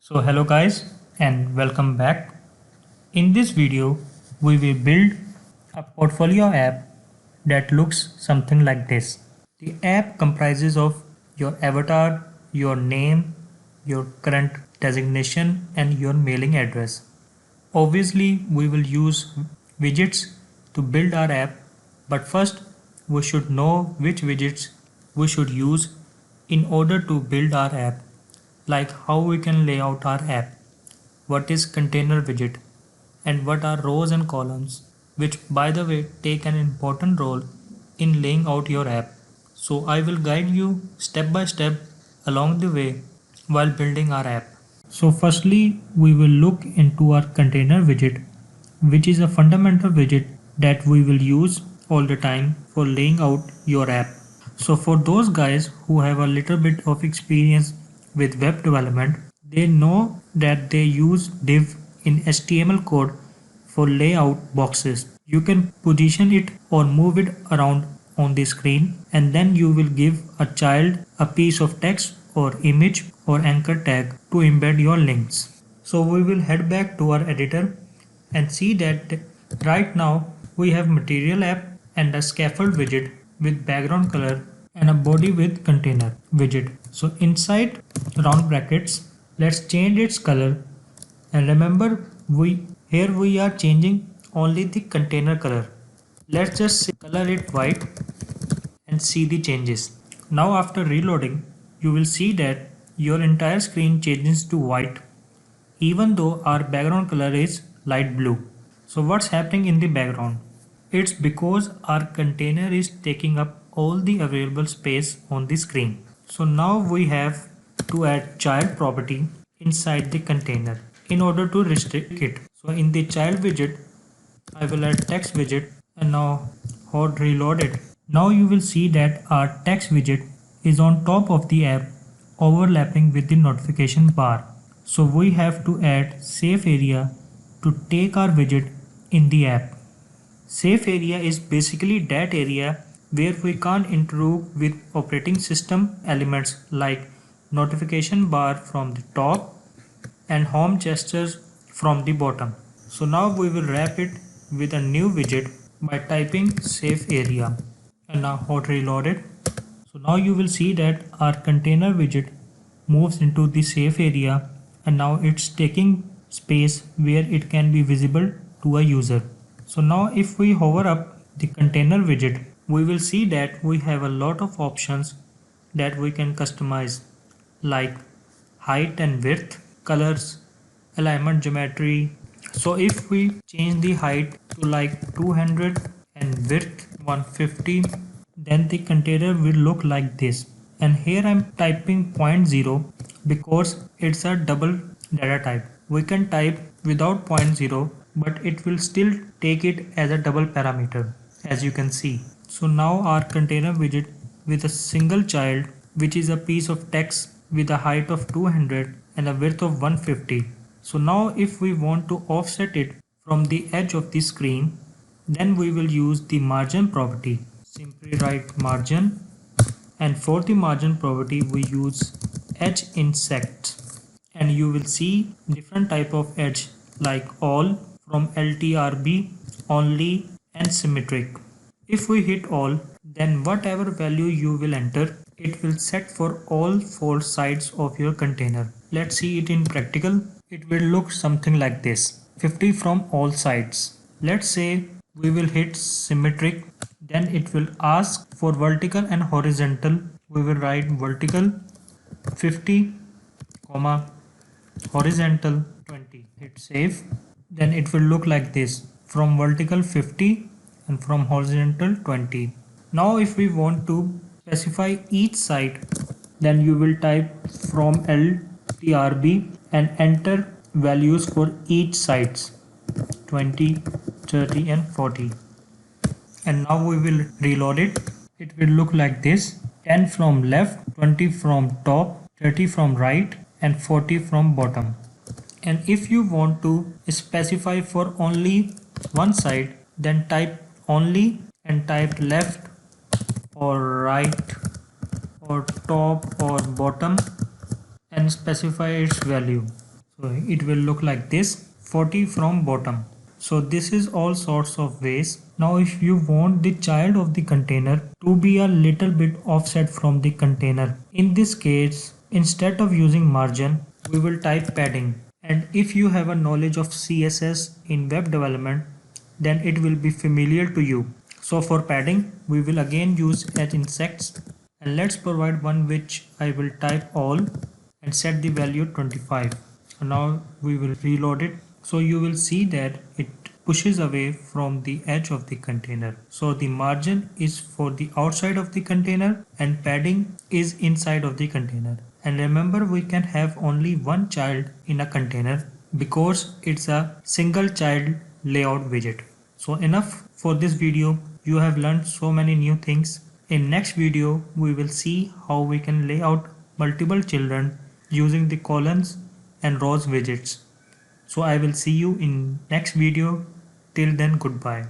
So hello guys and welcome back. In this video we will build a portfolio app that looks something like this. The app comprises of your avatar, your name, your current designation and your mailing address. Obviously we will use widgets to build our app, but first we should know which widgets we should use in order to build our app, like how we can lay out our app, what is container widget, and what are rows and columns, which by the way take an important role in laying out your app. So I will guide you step by step along the way while building our app. So firstly we will look into our container widget, which is a fundamental widget that we will use all the time for laying out your app. So for those guys who have a little bit of experience with web development, they know that they use div in HTML code for layout boxes. You can position it or move it around on the screen, and then you will give a child a piece of text or image or anchor tag to embed your links. So we will head back to our editor and see that right now we have material app and a scaffold widget with background color and a body with container widget. So inside round brackets, let's change its color, and remember here we are changing only the container color. Let's just color it white and see the changes. Now after reloading, you will see that your entire screen changes to white even though our background color is light blue. So what's happening in the background? It's because our container is taking up all the available space on the screen. So now we have to add child property inside the container in order to restrict it. So in the child widget, I will add text widget, and now hot reload it. Now you will see that our text widget is on top of the app, overlapping with the notification bar. So we have to add SafeArea to take our widget in the app. SafeArea is basically that area where we can't interact with operating system elements like notification bar from the top and home gestures from the bottom. So now we will wrap it with a new widget by typing SafeArea, and now hot reload it. So now you will see that our container widget moves into the SafeArea, and now it's taking space where it can be visible to a user. So now if we hover up the container widget, we will see that we have a lot of options that we can customize, like height and width, colors, alignment geometry. So if we change the height to like 200 and width 150, then the container will look like this. And here I'm typing 0.0 because it's a double data type. We can type without 0.0, but it will still take it as a double parameter, as you can see. So now our container widget with a single child, which is a piece of text with a height of 200 and a width of 150. So now if we want to offset it from the edge of the screen, then we will use the margin property. Simply write margin, and for the margin property we use edge intersect, and you will see different type of edge like all, from LTRB, only, and symmetric. If we hit all, then whatever value you will enter, it will set for all four sides of your container. Let's see it in practical. It will look something like this: 50 from all sides. Let's say we will hit symmetric, then it will ask for vertical and horizontal. We will write vertical 50, horizontal 20. Hit save. Then it will look like this: from vertical 50 and from horizontal 20. Now if we want to specify each side, then you will type from LTRB and enter values for each sides: 20, 30 and 40. And now we will reload it. It will look like this: 10 from left, 20 from top, 30 from right and 40 from bottom. And if you want to specify for only one side, then type only and type left or right or top or bottom and specify its value. So it will look like this, 40 from bottom. So this is all sorts of ways. Now if you want the child of the container to be a little bit offset from the container, in this case, instead of using margin, we will type padding. And if you have a knowledge of CSS in web development, then it will be familiar to you. So for padding, we will again use as insects, and let's provide one which I will type all and set the value 25. So now we will reload it. So you will see that it pushes away from the edge of the container. So the margin is for the outside of the container and padding is inside of the container. And remember, we can have only one child in a container because it's a single child layout widget. So enough for this video. You have learned so many new things. In next video, we will see how we can lay out multiple children using the columns and rows widgets. So I will see you in next video. Till then, goodbye.